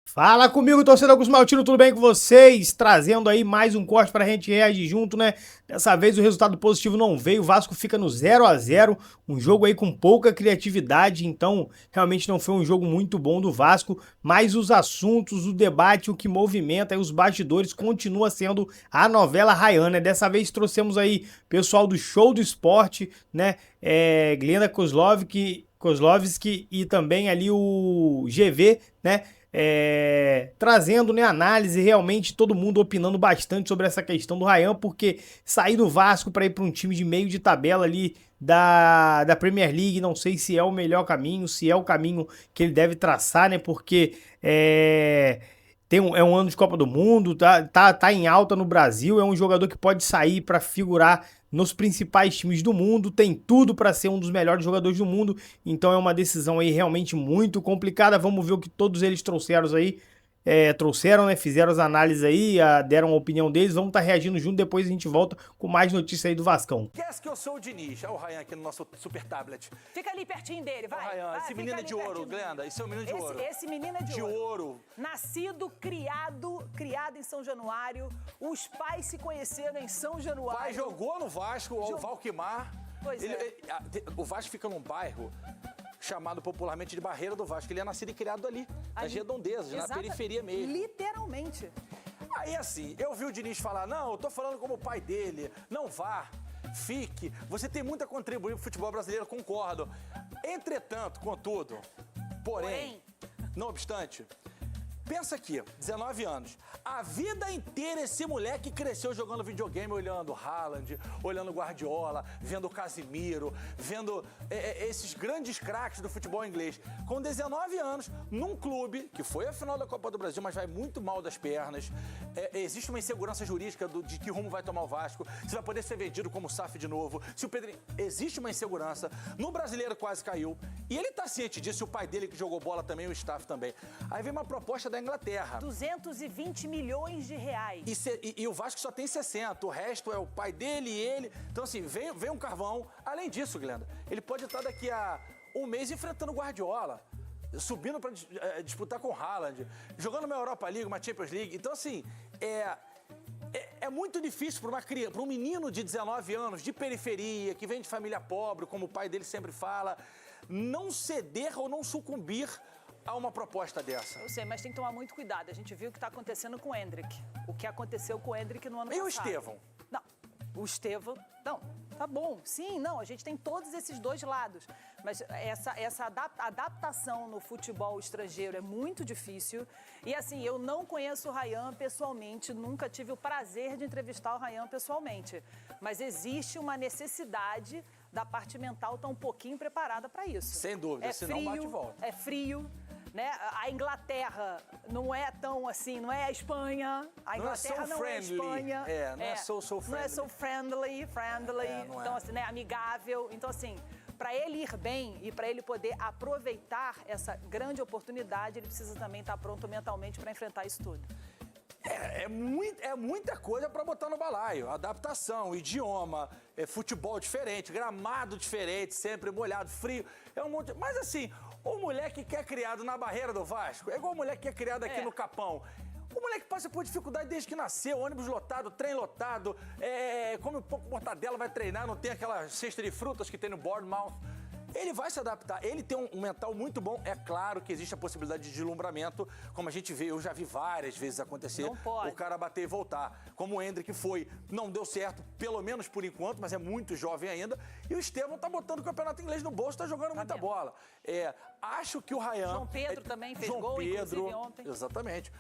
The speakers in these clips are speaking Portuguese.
Fala comigo, torcedor Augusto Maltino, tudo bem com vocês? Trazendo aí mais um corte pra gente reagir junto, né? Dessa vez o resultado positivo não veio, o Vasco fica no 0-0, um jogo aí com pouca criatividade, então realmente não foi um jogo muito bom do Vasco, mas os assuntos, o debate, o que movimenta aí os bastidores continua sendo a novela raiana. Dessa vez trouxemos aí pessoal do Show do Esporte, né? Glenda Kozlovski e também ali o GV, né? Trazendo, né, análise, realmente todo mundo opinando bastante sobre essa questão do Ryan, porque sair do Vasco para ir para um time de meio de tabela ali da Premier League, não sei se é o melhor caminho, se é o caminho que ele deve traçar, né, porque é um ano de Copa do Mundo, tá em alta no Brasil, é um jogador que pode sair para figurar nos principais times do mundo, tem tudo para ser um dos melhores jogadores do mundo, então é uma decisão aí realmente muito complicada. Vamos ver o que todos eles trouxeram, né? Fizeram as análises aí, deram a opinião deles. Vamos estar reagindo junto, depois a gente volta com mais notícias aí do Vascão. Esquece que eu sou o Diniz. Olha o Ryan aqui no nosso super tablet. Fica ali pertinho dele, vai. Ryan, esse menino é de ouro, Glenda. Esse é o menino de ouro. Esse menino é de ouro. Nascido, criado em São Januário. Os pais se conheceram em São Januário. O pai jogou no Vasco, o Valquimar. Pois o Vasco fica num bairro chamado popularmente de Barreira do Vasco. Ele é nascido e criado ali, nas redondezas, na periferia mesmo. Literalmente. Aí assim, eu vi o Diniz falar, não, eu tô falando como o pai dele, não vá, fique. Você tem muito a contribuir pro futebol brasileiro, concordo. Entretanto, contudo, porém, não obstante, pensa aqui, 19 anos, a vida inteira esse moleque cresceu jogando videogame, olhando Haaland, olhando Guardiola, vendo Casimiro, vendo esses grandes craques do futebol inglês. Com 19 anos, num clube que foi a final da Copa do Brasil, mas vai muito mal das pernas, existe uma insegurança jurídica de que rumo vai tomar o Vasco, se vai poder ser vendido como SAF de novo, se o Pedrinho... Existe uma insegurança, no Brasileiro quase caiu, e ele tá ciente disso, o pai dele que jogou bola também, o staff também. Aí vem uma proposta da Inglaterra. 220 milhões de reais. E o Vasco só tem 60, o resto é o pai dele e ele. Então assim, vem um carvão. Além disso, Glenda, ele pode estar daqui a um mês enfrentando o Guardiola, subindo para disputar com o Haaland, jogando uma Europa League, uma Champions League. Então assim, é muito difícil para um menino de 19 anos, de periferia, que vem de família pobre, como o pai dele sempre fala, não ceder ou não sucumbir a uma proposta dessa. Eu sei, mas tem que tomar muito cuidado. A gente viu o que está acontecendo com o Endrick. O que aconteceu com o Endrick no ano passado. E o Estevão? Não, o Estevão... Não, tá bom. Sim, não, a gente tem todos esses dois lados. Mas essa adaptação no futebol estrangeiro é muito difícil. E assim, eu não conheço o Ryan pessoalmente, nunca tive o prazer de entrevistar o Ryan pessoalmente. Mas existe uma necessidade da parte mental estar um pouquinho preparada para isso. Sem dúvida, senão bate e volta. É frio. Né? A Inglaterra não é tão assim, não é a Espanha. A Inglaterra não é a Espanha. Não é so friendly. Não é so friendly. Então, assim, né? Amigável. Então, assim, para ele ir bem e para ele poder aproveitar essa grande oportunidade, ele precisa também estar pronto mentalmente para enfrentar isso tudo. É muita coisa para botar no balaio. Adaptação, idioma, futebol diferente, gramado diferente, sempre molhado, frio. É um monte. Mas assim, o moleque que é criado na Barreira do Vasco é igual o moleque que é criado aqui no Capão. O moleque passa por dificuldade desde que nasceu, ônibus lotado, trem lotado, come um pouco mortadela, vai treinar, não tem aquela cesta de frutas que tem no Bournemouth. Ele vai se adaptar, ele tem um mental muito bom. É claro que existe a possibilidade de deslumbramento, como a gente vê, eu já vi várias vezes acontecer. Não pode. O cara bater e voltar, como o Endrick foi, não deu certo, pelo menos por enquanto, mas é muito jovem ainda. E o Estevão tá botando o campeonato inglês no bolso, tá jogando muita bola. Acho que o Ryan... João Pedro também fez gol, inclusive ontem. Exatamente.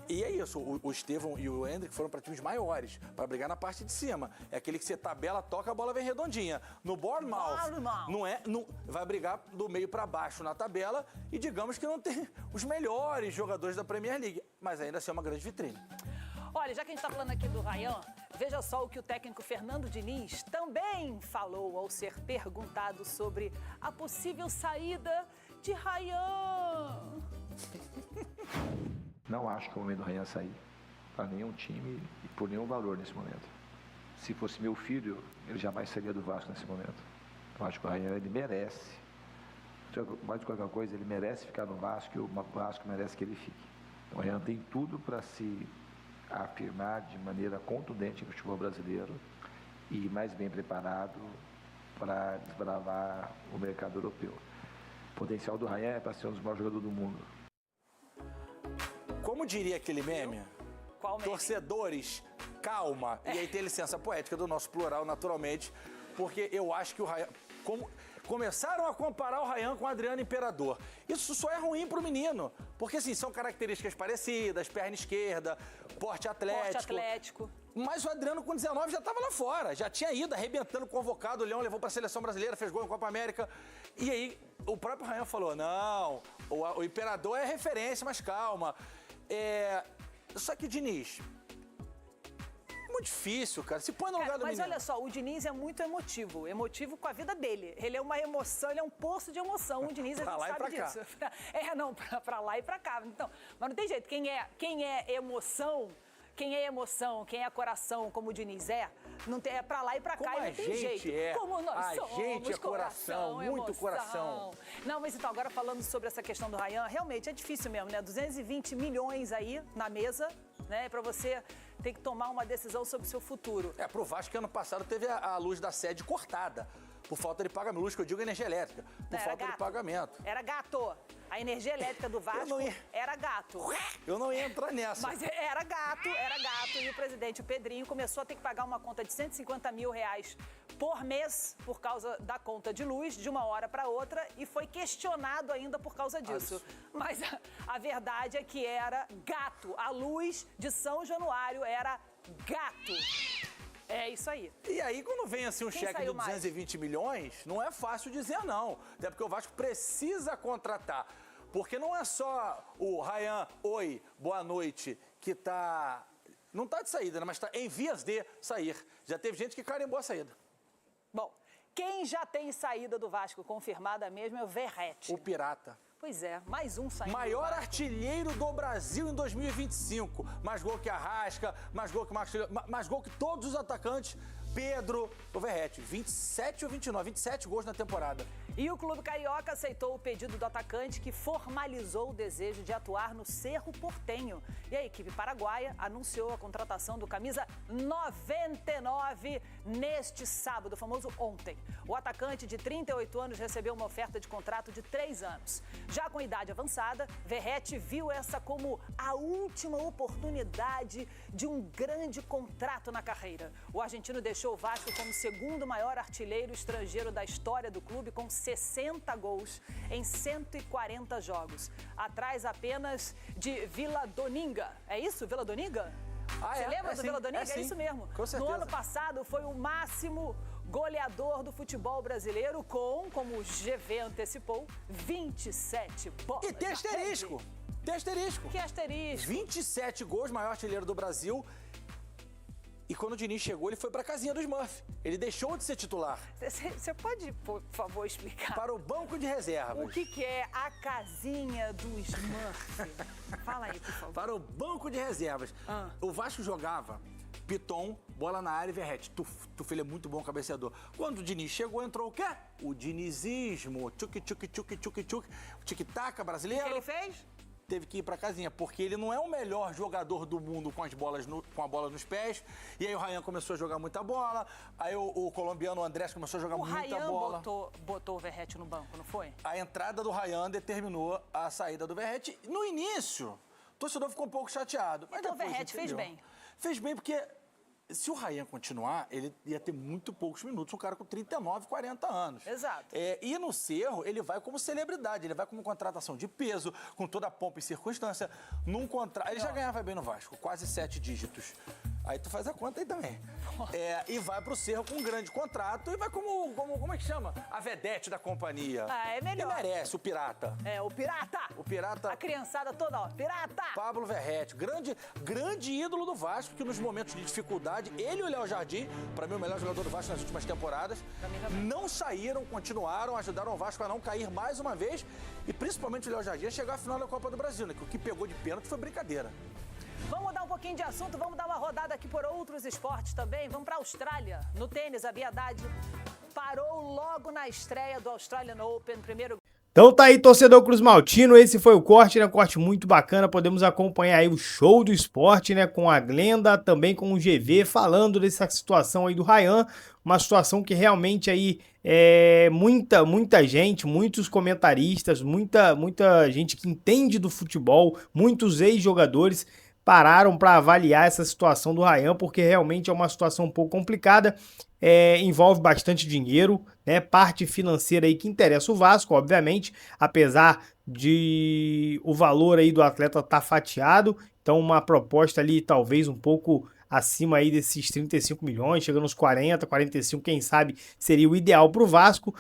E é isso, o Estevão e o Endrick foram para times maiores, para brigar na parte de cima. É aquele que você tabela, toca, a bola vem redondinha. No Bournemouth, vai brigar do meio para baixo na tabela e digamos que não tem os melhores jogadores da Premier League, mas ainda assim é uma grande vitrine. Olha, já que a gente está falando aqui do Ryan, veja só o que o técnico Fernando Diniz também falou ao ser perguntado sobre a possível saída de Ryan. Não acho que é o momento do Ryan sair para nenhum time e por nenhum valor nesse momento. Se fosse meu filho, ele jamais sairia do Vasco nesse momento. Eu acho que o Ryan, ele merece, mais de qualquer coisa, ele merece ficar no Vasco e o Vasco merece que ele fique. O Ryan tem tudo para se afirmar de maneira contundente no futebol brasileiro e mais bem preparado para desbravar o mercado europeu. O potencial do Ryan é para ser um dos maiores jogadores do mundo. Como diria aquele meme? Qual meme? Torcedores, calma. E aí tem licença poética do nosso plural, naturalmente, porque eu acho que o Ryan... Começaram a comparar o Ryan com o Adriano Imperador. Isso só é ruim pro menino, porque assim, são características parecidas, perna esquerda, porte atlético. Mas o Adriano com 19 já estava lá fora, já tinha ido, arrebentando, convocado, o Leão levou para a seleção brasileira, fez gol em Copa América. E aí o próprio Ryan falou, não, o Imperador é referência, mas calma. Só que, Diniz... muito difícil, cara. Se põe no lugar do menino. Mas olha só, o Diniz é muito emotivo. Emotivo com a vida dele. Ele é uma emoção, ele é um poço de emoção. O Diniz, a gente sabe disso. Pra lá e pra cá. Então, mas não tem jeito. Quem é emoção, quem é coração, como o Diniz não tem, é pra lá e pra cá, e não tem jeito. Como nós somos, gente é coração, muito emoção. coração. Não, mas então, agora falando sobre essa questão do Ryan, realmente é difícil mesmo, né? 220 milhões aí na mesa, né? Pra você ter que tomar uma decisão sobre o seu futuro. Pro Vasco, que ano passado teve a luz da sede cortada. Por falta de pagamento. Luz que eu digo energia elétrica. Por falta de pagamento. Era gato. A energia elétrica do Vasco era gato. Eu não ia entrar nessa. Mas era gato. E o presidente, o Pedrinho, começou a ter que pagar uma conta de R$150 mil por mês por causa da conta de luz, de uma hora para outra, e foi questionado ainda por causa disso. Mas a verdade é que era gato. A luz de São Januário era gato. É isso aí. E aí, quando vem assim um cheque de 220 milhões, não é fácil dizer não. Até porque o Vasco precisa contratar. Porque não é só o Ryan, oi, boa noite, que tá... não tá de saída, né? Mas tá em vias de sair. Já teve gente que carimbou a saída. Bom, quem já tem saída do Vasco confirmada mesmo é o Verratti. O Pirata. Pois é, mais um saindo. Maior artilheiro do Brasil em 2025. Mais gol que Arrasca, mais gol que todos os atacantes. Pedro, o Verratti, 27 ou 29, 27 gols na temporada. E o Clube Carioca aceitou o pedido do atacante, que formalizou o desejo de atuar no Cerro Porteño. E a equipe paraguaia anunciou a contratação do camisa 99 neste sábado, o famoso ontem. O atacante de 38 anos recebeu uma oferta de contrato de 3 anos. Já com idade avançada, Verratti viu essa como a última oportunidade de um grande contrato na carreira. O argentino deixou o Vasco como o segundo maior artilheiro estrangeiro da história do clube, com 60 gols em 140 jogos. Atrás apenas de Vila Doninga. É isso, Vila Doninga? Você lembra do Vila Doninga? É isso mesmo. Com certeza. No ano passado foi o máximo goleador do futebol brasileiro com, como o GV antecipou, 27 bolas. E tem asterisco. Tem asterisco. Que asterisco? 27 gols, maior artilheiro do Brasil. E quando o Diniz chegou, ele foi para a casinha do Smurf. Ele deixou de ser titular. Você pode, por favor, explicar? Para o banco de reservas. O que é a casinha do Smurf? Fala aí, por favor. Para o banco de reservas. O Vasco jogava Piton, bola na área e Verratti. Tufele é muito bom cabeceador. Quando o Diniz chegou, entrou o quê? O dinizismo. Tic-tac brasileiro. O que ele fez? Teve que ir pra casinha, porque ele não é o melhor jogador do mundo com a bola nos pés. E aí o Ryan começou a jogar muita bola. Aí o colombiano Andrés começou a jogar muita bola. O Ryan botou o Verratti no banco, não foi? A entrada do Ryan determinou a saída do Verratti. No início, o torcedor ficou um pouco chateado. Mas então o depois Verratti fez bem. Fez bem porque... se o Ryan continuar, ele ia ter muito poucos minutos, um cara com 39, 40 anos. Exato. E no Cerro, ele vai como celebridade, ele vai como contratação de peso, com toda a pompa e circunstância. Ele já ganhava bem no Vasco, quase 7 dígitos. Aí tu faz a conta aí também. E vai pro Cerro com um grande contrato e vai como é que chama? A vedete da companhia. É melhor. Ele merece, o Pirata. O Pirata. O Pirata. A criançada toda, ó, Pirata. Pablo Verratti, grande ídolo do Vasco, que nos momentos de dificuldade, ele e o Léo Jardim, para mim o melhor jogador do Vasco nas últimas temporadas, não saíram, continuaram, ajudaram o Vasco a não cair mais uma vez, e principalmente o Léo Jardim a chegar à final da Copa do Brasil, né? Que o que pegou de pênalti foi brincadeira. Vamos mudar um pouquinho de assunto, vamos dar uma rodada aqui por outros esportes também. Vamos para a Austrália. No tênis, a Bia Haddad parou logo na estreia do Australian Open. Então tá aí, torcedor Cruz Maltino, esse foi o corte, né? Corte muito bacana, podemos acompanhar aí o show do esporte, né? Com a Glenda, também com o GV, falando dessa situação aí do Ryan, uma situação que realmente aí muita gente, muitos comentaristas, muita gente que entende do futebol, muitos ex-jogadores pararam para avaliar essa situação do Ryan, porque realmente é uma situação um pouco complicada, envolve bastante dinheiro, né? Parte financeira aí que interessa o Vasco, obviamente, apesar de o valor aí do atleta estar fatiado, então uma proposta ali talvez um pouco acima aí desses 35 milhões, chegando nos 40, 45, quem sabe seria o ideal para o Vasco.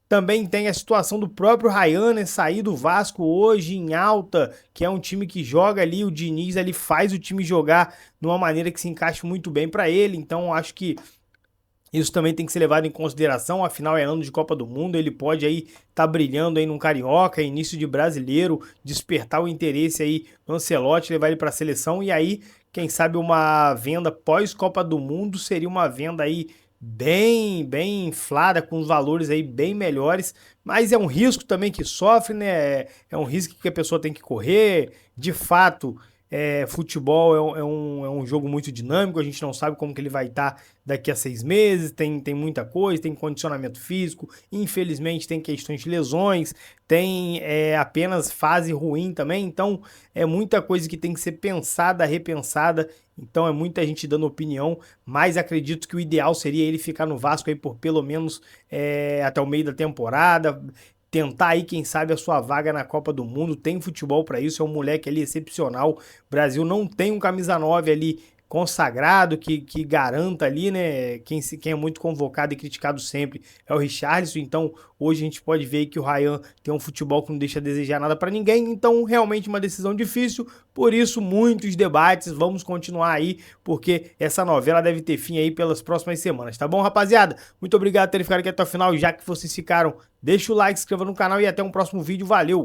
Também tem a situação do próprio Ryan, né, sair do Vasco hoje em alta, que é um time que joga ali, o Diniz ali faz o time jogar de uma maneira que se encaixe muito bem para ele, então acho que isso também tem que ser levado em consideração, afinal é ano de Copa do Mundo, ele pode aí tá brilhando aí num Carioca, início de Brasileiro, despertar o interesse aí no Ancelotti, levar ele para a seleção, e aí, quem sabe uma venda pós-Copa do Mundo seria uma venda aí bem inflada, com os valores aí bem melhores, mas é um risco também que sofre, né? É um risco que a pessoa tem que correr, de fato. Futebol é um jogo muito dinâmico, a gente não sabe como que ele vai estar daqui a 6 meses, tem muita coisa, tem condicionamento físico, infelizmente tem questões de lesões, tem apenas fase ruim também, então é muita coisa que tem que ser pensada, repensada, então é muita gente dando opinião, mas acredito que o ideal seria ele ficar no Vasco aí por pelo menos até o meio da temporada, tentar aí, quem sabe, a sua vaga na Copa do Mundo, tem futebol para isso, é um moleque ali excepcional, o Brasil não tem um camisa 9 ali consagrado, que garanta ali, né, quem é muito convocado e criticado sempre é o Richarlison, então hoje a gente pode ver que o Ryan tem um futebol que não deixa a desejar nada para ninguém, então realmente uma decisão difícil, por isso muitos debates, vamos continuar aí, porque essa novela deve ter fim aí pelas próximas semanas, tá bom, rapaziada? Muito obrigado por terem ficado aqui até o final, já que vocês ficaram, deixa o like, se inscreva no canal e até um próximo vídeo, valeu!